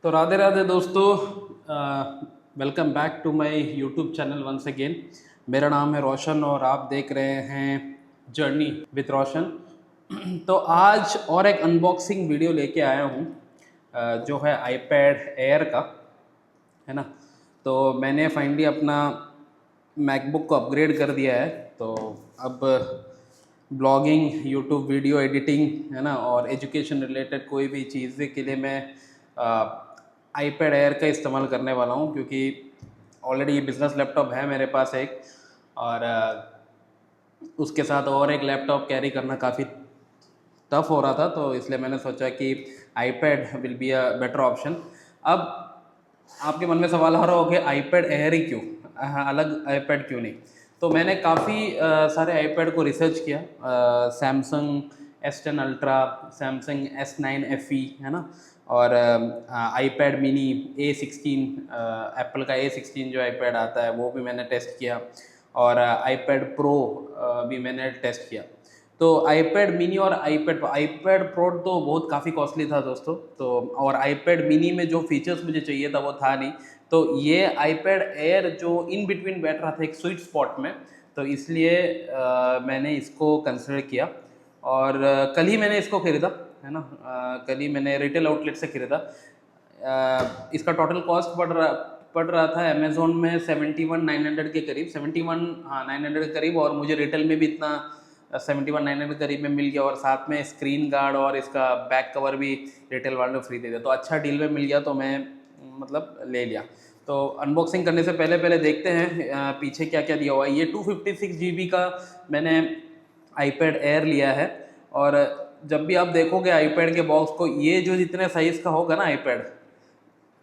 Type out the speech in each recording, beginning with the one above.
तो राधे राधे दोस्तों, welcome back to my YouTube channel once again. मेरा नाम है रोशन और आप देख रहे हैं जर्नी विद रोशन। तो आज और एक अनबॉक्सिंग वीडियो लेके आया हूँ, जो है आईपैड एयर का, है ना। तो मैंने फाइनली अपना मैकबुक को अपग्रेड कर दिया है। तो अब ब्लॉगिंग, यूट्यूब वीडियो एडिटिंग, है ना, और एजुकेशन रिलेटेड कोई भी चीज़ के लिए मैं आईपैड एयर का इस्तेमाल करने वाला हूँ, क्योंकि ऑलरेडी ये बिज़नेस लैपटॉप है मेरे पास एक, और उसके साथ और एक लैपटॉप कैरी करना काफ़ी टफ हो रहा था। तो इसलिए मैंने सोचा कि iPad will be a better option. अब आपके मन में सवाल आ रहा हो कि आईपैड एयर ही क्यों, अलग आईपैड क्यों नहीं। तो मैंने काफ़ी सारे आईपैड को रिसर्च किया। Samsung S10 ultra, Samsung S9 FE, है ना, और आईपैड मिनी A16, एप्पल का A16 जो आईपैड आता है वो भी मैंने टेस्ट किया, और आईपैड प्रो भी मैंने टेस्ट किया। तो आईपैड मिनी और आईपैड प्रो तो बहुत काफ़ी कॉस्टली था दोस्तों। तो और आईपैड मिनी में जो फीचर्स मुझे चाहिए था वो था नहीं। तो ये आईपैड एयर जो इन बिटवीन बैठ रहा था एक स्वीट स्पॉट में, तो इसलिए मैंने इसको कंसिडर किया। और कल ही मैंने इसको खरीदा, है ना। कल ही मैंने रिटेल आउटलेट से खरीदा। इसका टोटल कॉस्ट पड़ रहा था अमेज़ोन में 71,900 के करीब, 71, हाँ, 900 के करीब। और मुझे रिटेल में भी इतना 71,900 करीब में मिल गया, और साथ में स्क्रीन गार्ड और इसका बैक कवर भी रिटेल वालों ने फ्री दे दिया। तो अच्छा डील में मिल गया, तो मैं मतलब ले लिया। तो अनबॉक्सिंग करने से पहले पहले देखते हैं पीछे क्या क्या दिया हुआ है। ये 256 GB का मैंने आईपैड एयर लिया है। और जब भी आप देखोगे आईपैड के बॉक्स को, ये जो जितने साइज़ का होगा ना आईपैड,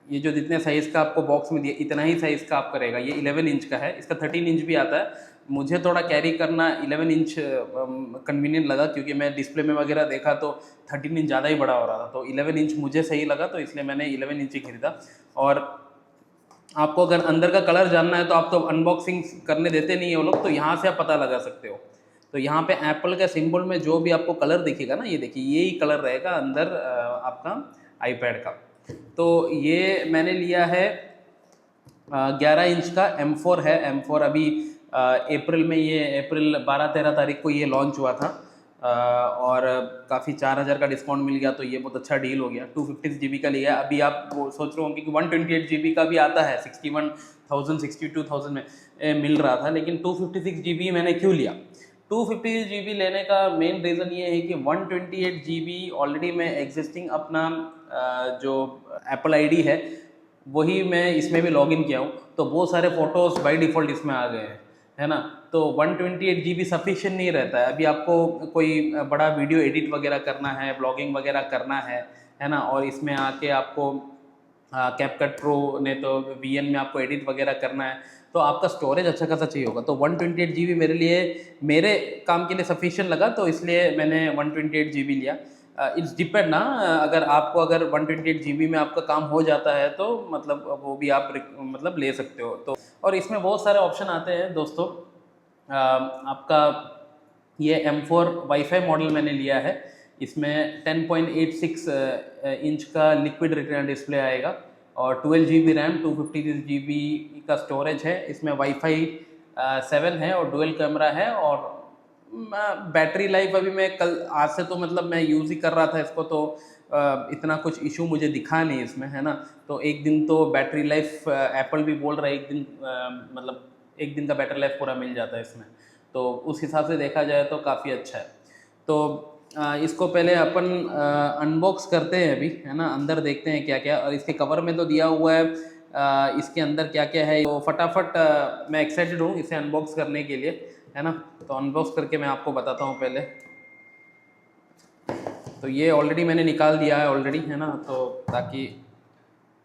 ये जो जितने साइज़ का आपको बॉक्स में दिया इतना ही साइज़ का आपका रहेगा। ये 11 इंच का है, इसका 13 इंच भी आता है। मुझे थोड़ा कैरी करना 11 इंच कन्वीनियंट लगा, क्योंकि मैं डिस्प्ले में वगैरह देखा तो 13 इंच ज़्यादा ही बड़ा हो रहा था। तो 11 इंच मुझे सही लगा, तो इसलिए मैंने 11 इंच ही खरीदा। और आपको अगर अंदर का कलर जानना है तो आप तो अनबॉक्सिंग करने देते नहीं है वो लोग, तो यहाँ से आप पता लगा सकते हो। तो यहाँ पे एप्पल के सिंबल में जो भी आपको कलर दिखेगा ना, ये देखिए यही कलर रहेगा अंदर आपका आईपैड का। तो ये मैंने लिया है 11 इंच का M4 है। M4 अभी अप्रैल में, ये अप्रैल 12-13 तारीख को ये लॉन्च हुआ था। और काफ़ी 4,000 का डिस्काउंट मिल गया, तो ये बहुत अच्छा डील हो गया। 256 GB का लिया। अभी आप वो सोच रहे होंगे कि 128 GB का भी आता है, 61,000 62,000 में मिल रहा था, लेकिन 256 GB मैंने क्यों लिया। 256 GB लेने का मेन रीज़न ये है कि 128 GB ऑलरेडी मैं एग्जिस्टिंग अपना जो एप्पल आईडी है वही मैं इसमें भी लॉगिन किया हूँ, तो वो सारे फोटोज़ बाय डिफ़ॉल्ट इसमें आ गए हैं, है ना। तो 128 GB सफिशिएंट नहीं रहता है। अभी आपको कोई बड़ा वीडियो एडिट वगैरह करना है, ब्लॉगिंग वगैरह करना है ना, और इसमें आके आपको कैपकट प्रो ने तो VN में आपको एडिट वगैरह करना है, तो आपका स्टोरेज अच्छा खासा चाहिए होगा। तो 128 GB मेरे लिए, मेरे काम के लिए सफिशिएंट लगा, तो इसलिए मैंने 128 GB लिया। इट्स डिपेंड ना, अगर आपको अगर 128 GB में आपका काम हो जाता है तो मतलब वो भी आप मतलब ले सकते हो। तो और इसमें बहुत सारे ऑप्शन आते हैं दोस्तों। आपका ये M4 वाईफाई मॉडल मैंने लिया है। इसमें 10.86 इंच का लिक्विड रेटिना डिस्प्ले आएगा, और 12 GB रैम, 256 GB का स्टोरेज है। इसमें वाईफाई 7 है, और डुअल कैमरा है। और बैटरी लाइफ अभी मैं कल आज से तो मतलब मैं यूज़ ही कर रहा था इसको, तो इतना कुछ इशू मुझे दिखा नहीं इसमें, है ना। तो एक दिन तो बैटरी लाइफ एप्पल भी बोल रहा है, एक दिन मतलब एक दिन का बैटरी लाइफ पूरा मिल जाता है इसमें। तो उस हिसाब से देखा जाए तो काफ़ी अच्छा है। तो इसको पहले अपन अनबॉक्स करते हैं अभी, है ना, अंदर देखते हैं क्या क्या। और इसके कवर में तो दिया हुआ है इसके अंदर क्या क्या है, तो फटाफट मैं एक्साइटेड हूँ इसे अनबॉक्स करने के लिए, है ना। तो अनबॉक्स करके मैं आपको बताता हूँ पहले। तो ये ऑलरेडी मैंने निकाल दिया है ऑलरेडी, है ना, तो ताकि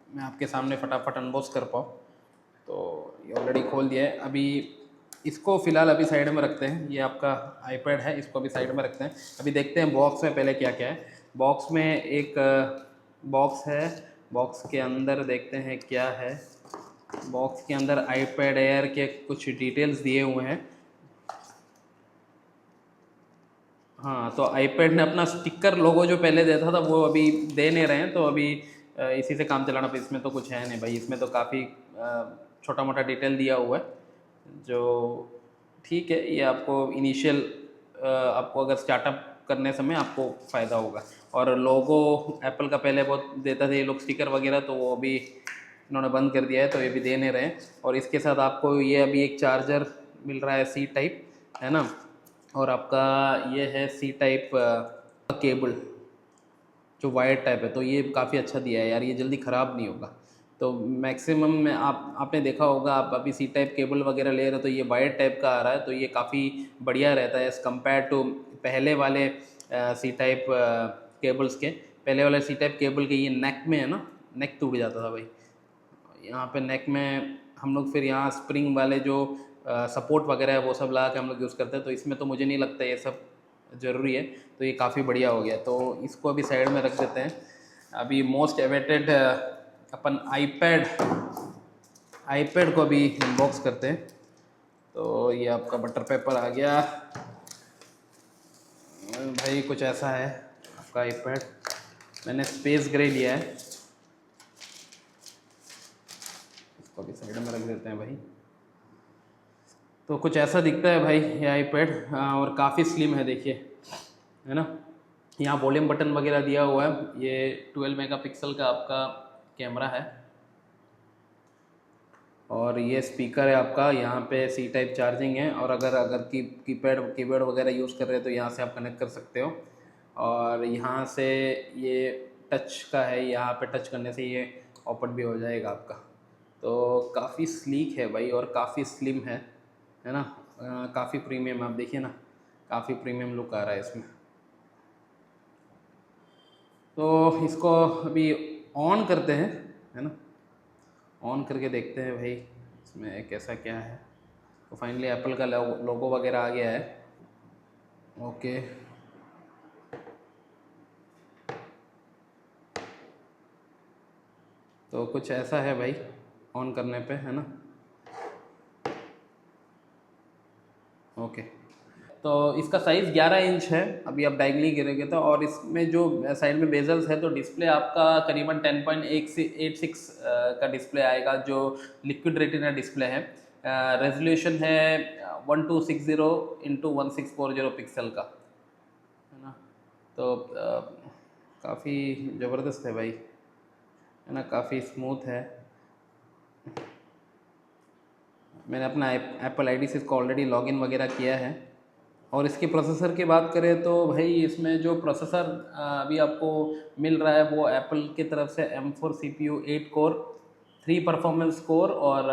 मैं आपके सामने फटाफट अनबॉक्स कर पाऊँ। तो ये ऑलरेडी खोल दिया है। अभी इसको फ़िलहाल अभी साइड में रखते हैं। ये आपका आईपैड है, इसको अभी साइड में रखते हैं। अभी देखते हैं बॉक्स में पहले क्या क्या है। बॉक्स में एक बॉक्स है, बॉक्स के अंदर देखते हैं क्या है। बॉक्स के अंदर आईपैड एयर के कुछ डिटेल्स दिए हुए हैं। हाँ, तो आईपैड ने अपना स्टिकर लोगो जो पहले देता था वो अभी दे नहीं रहे हैं, तो अभी इसी से काम चलाना, पर इसमें तो कुछ है नहीं भाई। इसमें तो काफ़ी छोटा मोटा डिटेल दिया हुआ है, जो ठीक है। ये आपको इनिशियल आपको अगर स्टार्टअप करने समय आपको फ़ायदा होगा। और लोगो एप्पल का पहले बहुत देता था ये लोग स्टिकर वगैरह, तो वो अभी इन्होंने बंद कर दिया है, तो ये भी दे नहीं रहे हैं। और इसके साथ आपको ये अभी एक चार्जर मिल रहा है सी टाइप, है ना। और आपका ये है सी टाइप केबल जो वायर टाइप है, तो ये काफ़ी अच्छा दिया है यार, ये जल्दी ख़राब नहीं होगा। तो मैक्सिमम में आपने देखा होगा, आप अभी सी टाइप केबल वगैरह ले रहे हो तो ये वायर टाइप का आ रहा है, तो ये काफ़ी बढ़िया रहता है एज़ कम्पेयर टू पहले वाले सी टाइप केबल्स के। पहले वाले सी टाइप केबल के ये नेक में है ना, नेक टूट जाता था भाई यहाँ पे नेक में। हम लोग फिर यहाँ स्प्रिंग वाले जो सपोर्ट वगैरह है वो सब लगा के हम लोग यूज़ करते हैं, तो इसमें तो मुझे नहीं लगता ये सब ज़रूरी है। तो ये काफ़ी बढ़िया हो गया, तो इसको अभी साइड में रख देते हैं। अभी मोस्ट एवेटेड अपन आईपैड को अभी अनबॉक्स करते हैं। तो ये आपका बटर पेपर आ गया भाई, कुछ ऐसा है आपका आईपैड। मैंने स्पेस ग्रे लिया है, इसको अभी साइड में रख देते हैं भाई। तो कुछ ऐसा दिखता है भाई ये आईपैड, और काफ़ी स्लिम है, देखिए, है ना। यहाँ वॉल्यूम बटन वगैरह दिया हुआ है। ये 12 मेगापिक्सल का आपका कैमरा है, और ये स्पीकर है आपका। यहाँ पे सी टाइप चार्जिंग है, और अगर कीपैड वगैरह यूज़ कर रहे हो तो यहाँ से आप कनेक्ट कर सकते हो। और यहाँ से ये टच का है, यहाँ पे टच करने से ये ओपन भी हो जाएगा आपका। तो काफ़ी स्लीक है भाई, और काफ़ी स्लिम है ना। काफ़ी प्रीमियम, आप देखिए ना, काफ़ी प्रीमियम लुक आ रहा है इसमें। तो इसको अभी ऑन करते हैं, है ना। ऑन करके देखते हैं भाई इसमें कैसा क्या है। तो फाइनली एप्पल का लोगो वगैरह आ गया है। ओके, तो कुछ ऐसा है भाई ऑन करने पे, है ना। ओके, तो इसका साइज़ 11 इंच है, अभी आप डायगनली गिरेंगे तो। और इसमें जो साइड में बेजल्स है, तो डिस्प्ले आपका करीबन 10.86 का डिस्प्ले आएगा, जो लिक्विड रेटिना डिस्प्ले है। रेजोल्यूशन है 1260 × 1640 पिक्सल का, है ना। तो काफ़ी ज़बरदस्त है भाई, है ना, काफ़ी स्मूथ है। मैंने अपना एप्पल आईडी से इसको ऑलरेडी लॉगिन वगैरह किया है। और इसके प्रोसेसर की बात करें तो भाई इसमें जो प्रोसेसर अभी आपको मिल रहा है वो एप्पल की तरफ से M4 CPU 8 core 3 performance core और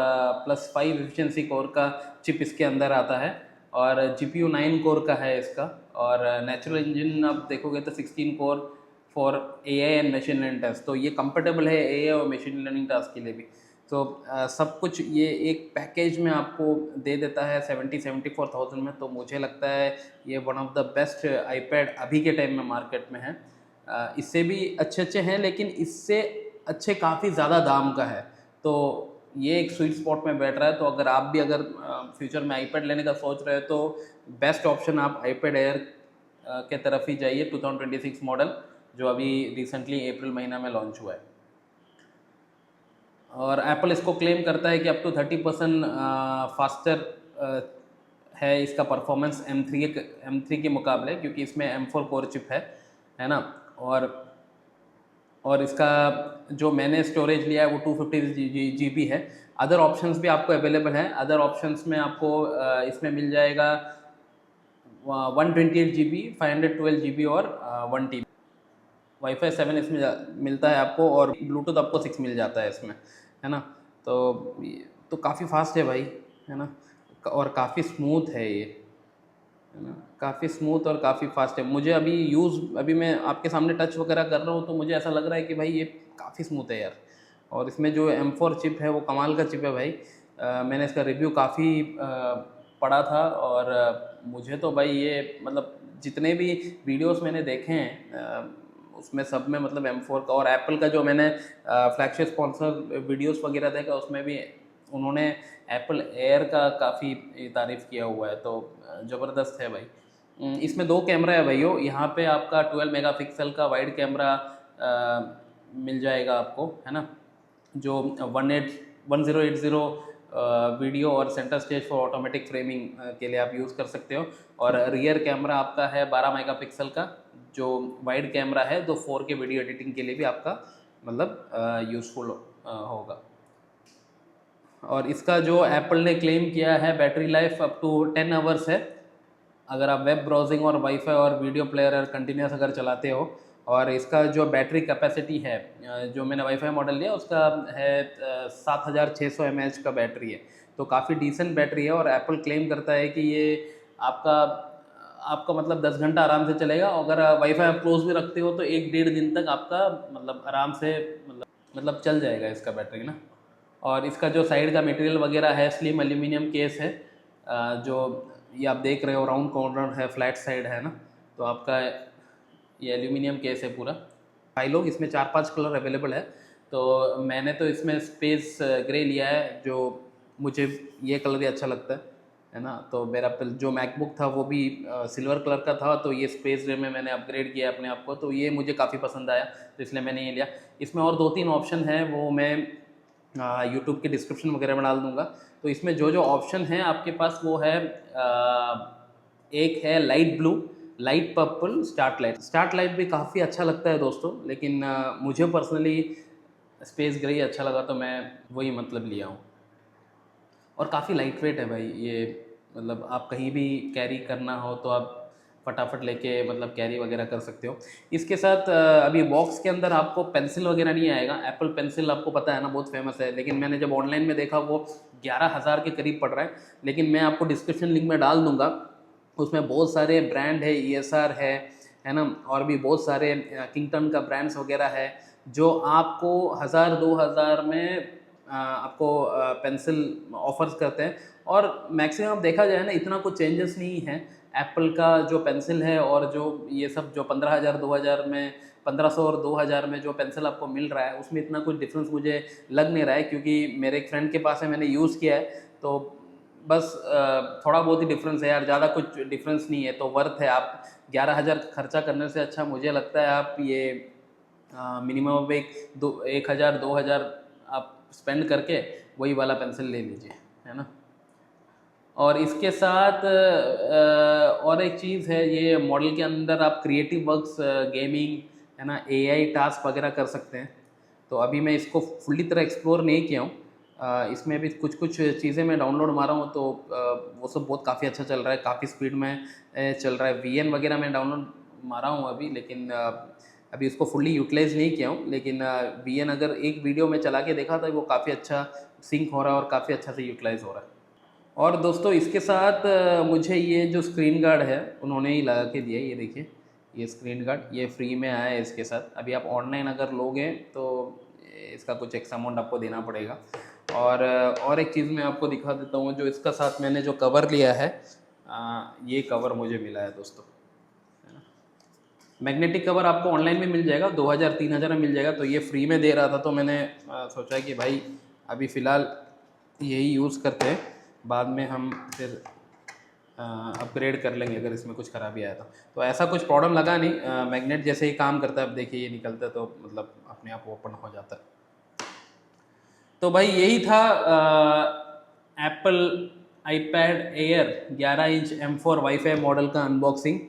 +5 एफिशिएंसी कोर का चिप इसके अंदर आता है। और GPU 9 कोर का है इसका। और नेचुरल इंजन आप देखोगे तो 16 core for AI and machine learning task, तो ये कंफर्टेबल है AI और मशीन लर्निंग टास्क के लिए भी। तो सब कुछ ये एक पैकेज में आपको दे देता है 74,000 में। तो मुझे लगता है ये one of the best iPad अभी के टाइम में मार्केट में है। इससे भी अच्छे हैं, लेकिन इससे अच्छे काफ़ी ज़्यादा दाम का है। तो ये एक स्वीट स्पॉट में बैठ रहा है। तो अगर आप भी फ्यूचर में आईपैड लेने का सोच रहे हो तो बेस्ट ऑप्शन आप आईपैड एयर के तरफ ही जाइए, 2026 मॉडल, जो अभी रिसेंटली अप्रैल महीना में लॉन्च हुआ है। और एप्पल इसको क्लेम करता है कि अप टू 30% फास्टर है इसका परफॉर्मेंस M3 के मुकाबले, क्योंकि इसमें M4 कोर चिप है ना। और इसका जो मैंने स्टोरेज लिया है वो 250 GB है। अदर ऑप्शंस भी आपको अवेलेबल हैं। अदर ऑप्शंस में आपको इसमें मिल जाएगा 128 GB, 512 GB और 1 TB। वाईफाई 7 इसमें मिलता है आपको, और ब्लूटूथ आपको 6 मिल जाता है इसमें, है ना। तो काफ़ी फास्ट है भाई, है ना। और काफ़ी स्मूथ है ये, है ना, काफ़ी स्मूथ और काफ़ी फास्ट है। मुझे अभी मैं आपके सामने टच वगैरह कर रहा हूँ तो मुझे ऐसा लग रहा है कि भाई ये काफ़ी स्मूथ है यार। और इसमें जो M4 चिप है वो कमाल का चिप है भाई। मैंने इसका रिव्यू काफ़ी पढ़ा था, और मुझे तो भाई ये मतलब जितने भी वीडियोस मैंने देखे हैं उसमें सब में मतलब M4 का, और एप्पल का जो मैंने फ्लैगशिप स्पॉन्सर वीडियोस वगैरह देखा उसमें भी उन्होंने एप्पल एयर का काफ़ी तारीफ़ किया हुआ है। तो ज़बरदस्त है भाई। इसमें 2 कैमरा है भाइयों। यहाँ पे आपका 12 मेगापिक्सल का वाइड कैमरा मिल जाएगा आपको, है ना, जो 1080 वीडियो और centre stage for automatic framing के लिए आप यूज़ कर सकते हो। और रियर कैमरा आपका है 12 मेगापिक्सल का, जो वाइड कैमरा है, तो 4K वीडियो एडिटिंग के लिए भी आपका मतलब यूज़फुल होगा। और इसका जो एप्पल ने क्लेम किया है battery life up to 10 hours है, अगर आप वेब ब्राउजिंग और वाईफाई और वीडियो प्लेयर कंटिन्यूस अगर चलाते हो। और इसका जो बैटरी कैपेसिटी है, जो मैंने वाईफाई मॉडल लिया उसका है 7600 mAh का बैटरी है, तो काफ़ी डिसेंट बैटरी है। और एप्पल क्लेम करता है कि ये आपका आपका मतलब 10 घंटा आराम से चलेगा। अगर वाईफाई आप क्लोज भी रखते हो तो 1-1.5 दिन तक आपका मतलब आराम से मतलब चल जाएगा इसका बैटरी ना। और इसका जो साइड का मटेरियल वगैरह है स्लिम एल्यूमिनियम केस है, जो ये आप देख रहे हो राउंड कॉर्नर है, फ्लैट साइड है ना, तो आपका ये एल्यूमिनियम केस है पूरा। फाइलों इसमें 4-5 कलर अवेलेबल है, तो मैंने तो इसमें स्पेस ग्रे लिया है, जो मुझे ये कलर ही अच्छा लगता है ना। तो मेरा जो मैकबुक था वो भी सिल्वर कलर का था, तो ये स्पेस ग्रे में मैंने अपग्रेड किया अपने आप को, तो ये मुझे काफ़ी पसंद आया, तो इसलिए मैंने ये लिया। इसमें और 2-3 ऑप्शन है, वो मैं यूट्यूब के डिस्क्रिप्शन वगैरह में डाल दूंगा। तो इसमें जो जो ऑप्शन है आपके पास वो है, एक है light blue, light purple, start light भी काफ़ी अच्छा लगता है दोस्तों, लेकिन मुझे पर्सनली स्पेस ग्रे अच्छा लगा, तो मैं वही मतलब लिया हूँ। और काफ़ी लाइट वेट है भाई ये, मतलब आप कहीं भी कैरी करना हो तो आप फटाफट लेके मतलब कैरी वगैरह कर सकते हो। इसके साथ अभी बॉक्स के अंदर आपको पेंसिल वगैरह नहीं आएगा। एप्पल पेंसिल आपको पता है ना, बहुत फेमस है, लेकिन मैंने जब ऑनलाइन में देखा वो 11,000 के करीब पड़ रहा है। लेकिन मैं आपको डिस्क्रिप्शन लिंक में डाल दूंगा, उसमें बहुत सारे ब्रांड है, ESR है ना, और भी बहुत सारे किंगटन का ब्रांड्स वगैरह है, जो आपको 1000-2000 में आपको पेंसिल ऑफर्स करते हैं। और मैक्सिमम देखा जाए ना, इतना कुछ चेंजेस नहीं है एप्पल का जो पेंसिल है, और जो ये सब जो 15,000-2000 में, 1500 और 2000 में जो पेंसिल आपको मिल रहा है, उसमें इतना कुछ डिफरेंस मुझे लग नहीं रहा है, क्योंकि मेरे एक फ्रेंड के पास है, मैंने यूज़ किया है, तो बस थोड़ा बहुत ही डिफरेंस है यार, ज़्यादा कुछ डिफरेंस नहीं है, तो वर्थ है। आप 11,000 खर्चा करने से अच्छा मुझे लगता है आप ये मिनिमम 1,000-2,000 आप स्पेंड करके वही वाला पेंसिल ले लीजिए, है ना। और इसके साथ और एक चीज़ है, ये मॉडल के अंदर आप क्रिएटिव वर्क्स, गेमिंग, है ना, AI टास्क वगैरह कर सकते हैं। तो अभी मैं इसको फुल्ली तरह एक्सप्लोर नहीं किया हूँ, इसमें भी कुछ कुछ चीज़ें मैं डाउनलोड मारा हूँ, तो वो सब बहुत काफ़ी अच्छा चल रहा है, काफ़ी स्पीड में चल रहा है। VN वगैरह मैं डाउनलोड मारा हूँ अभी, लेकिन अभी उसको फुल्ली यूटिलाइज़ नहीं किया हूँ। लेकिन VN अगर एक वीडियो में चला के देखा था, वो काफ़ी अच्छा सिंक हो रहा है और काफ़ी अच्छा से यूटिलाइज़ हो रहा है। और दोस्तों इसके साथ मुझे ये जो स्क्रीन गार्ड है उन्होंने ही लगा के दिया है, ये देखिए, ये स्क्रीन गार्ड ये फ्री में आया है इसके साथ। अभी आप ऑनलाइन अगर लोगे तो इसका कुछ एक्स अमाउंट आपको देना पड़ेगा। और एक चीज़ मैं आपको दिखा देता हूँ, जो इसका साथ मैंने जो कवर लिया है, ये कवर मुझे मिला है दोस्तों, है ना। मैग्नेटिक कवर आपको ऑनलाइन में मिल जाएगा, 2000-3000 में मिल जाएगा, तो ये फ्री में दे रहा था, तो मैंने सोचा कि भाई अभी फ़िलहाल यही यूज़ करते हैं, बाद में हम फिर अपग्रेड कर लेंगे अगर इसमें कुछ ख़राबी आया तो ऐसा कुछ प्रॉब्लम लगा नहीं, मैग्नेट जैसे ही काम करता है। अब देखिए ये निकलता है तो मतलब अपने आप ओपन हो जाता है। तो भाई यही था Apple iPad Air 11 inch M4 wifi model का अनबॉक्सिंग।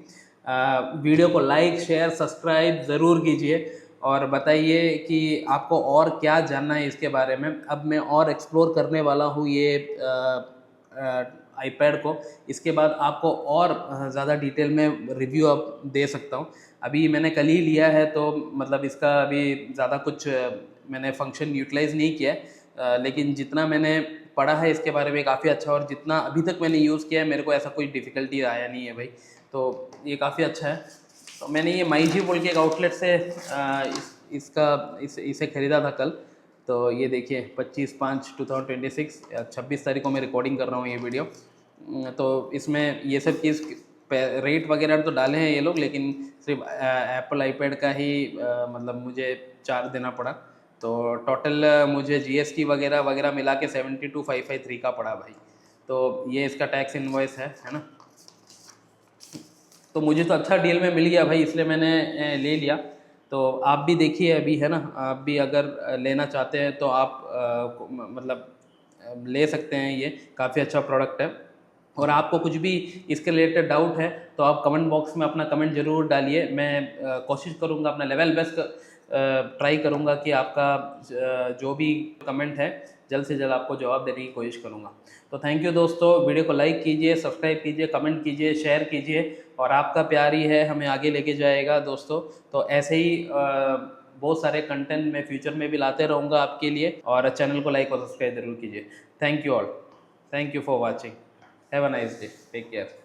वीडियो को लाइक, शेयर, सब्सक्राइब ज़रूर कीजिए, और बताइए कि आपको और क्या जानना है इसके बारे में। अब मैं और एक्सप्लोर करने वाला हूँ ये iPad को। इसके बाद आपको और ज़्यादा डिटेल में रिव्यू अब दे सकता हूँ। अभी मैंने कल ही लिया है, तो मतलब इसका अभी ज़्यादा कुछ मैंने फंक्शन यूटिलाइज़ नहीं किया है, लेकिन जितना मैंने पढ़ा है इसके बारे में काफ़ी अच्छा, और जितना अभी तक मैंने यूज़ किया है मेरे को ऐसा कोई डिफ़िकल्टी आया नहीं है भाई, तो ये काफ़ी अच्छा है। तो मैंने ये माई जी बोल के एक आउटलेट से इसे ख़रीदा था कल। तो ये देखिए 25/5/2026, 26 तारीख को मैं रिकॉर्डिंग कर रहा हूँ ये वीडियो। तो इसमें ये सब चीज़ रेट वगैरह तो डाले हैं ये लोग, लेकिन सिर्फ एप्पल iPad का ही मतलब मुझे चार्ज देना पड़ा। तो टोटल मुझे GST वगैरह वगैरह मिला के 72,553 का पड़ा भाई। तो ये इसका टैक्स इनवॉइस है ना। तो मुझे तो अच्छा डील में मिल गया भाई, इसलिए मैंने ले लिया। तो आप भी देखिए अभी, है ना, आप भी अगर लेना चाहते हैं तो आप मतलब ले सकते हैं। ये काफ़ी अच्छा प्रोडक्ट है। और आपको कुछ भी इसके रिलेटेड डाउट है तो आप कमेंट बॉक्स में अपना कमेंट ज़रूर डालिए। मैं कोशिश करूँगा, अपना लेवल बेस्ट ट्राई करूँगा कि आपका जो भी कमेंट है जल्द से जल्द आपको जवाब देने की कोशिश करूँगा। तो थैंक यू दोस्तों, वीडियो को लाइक कीजिए, सब्सक्राइब कीजिए, कमेंट कीजिए, शेयर कीजिए, और आपका प्यार ही है हमें आगे लेके जाएगा दोस्तों। तो ऐसे ही बहुत सारे कंटेंट मैं फ्यूचर में भी लाते रहूँगा आपके लिए, और चैनल को लाइक और सब्सक्राइब जरूर कीजिए। Thank you all, thank you for watching, have a nice day, take care.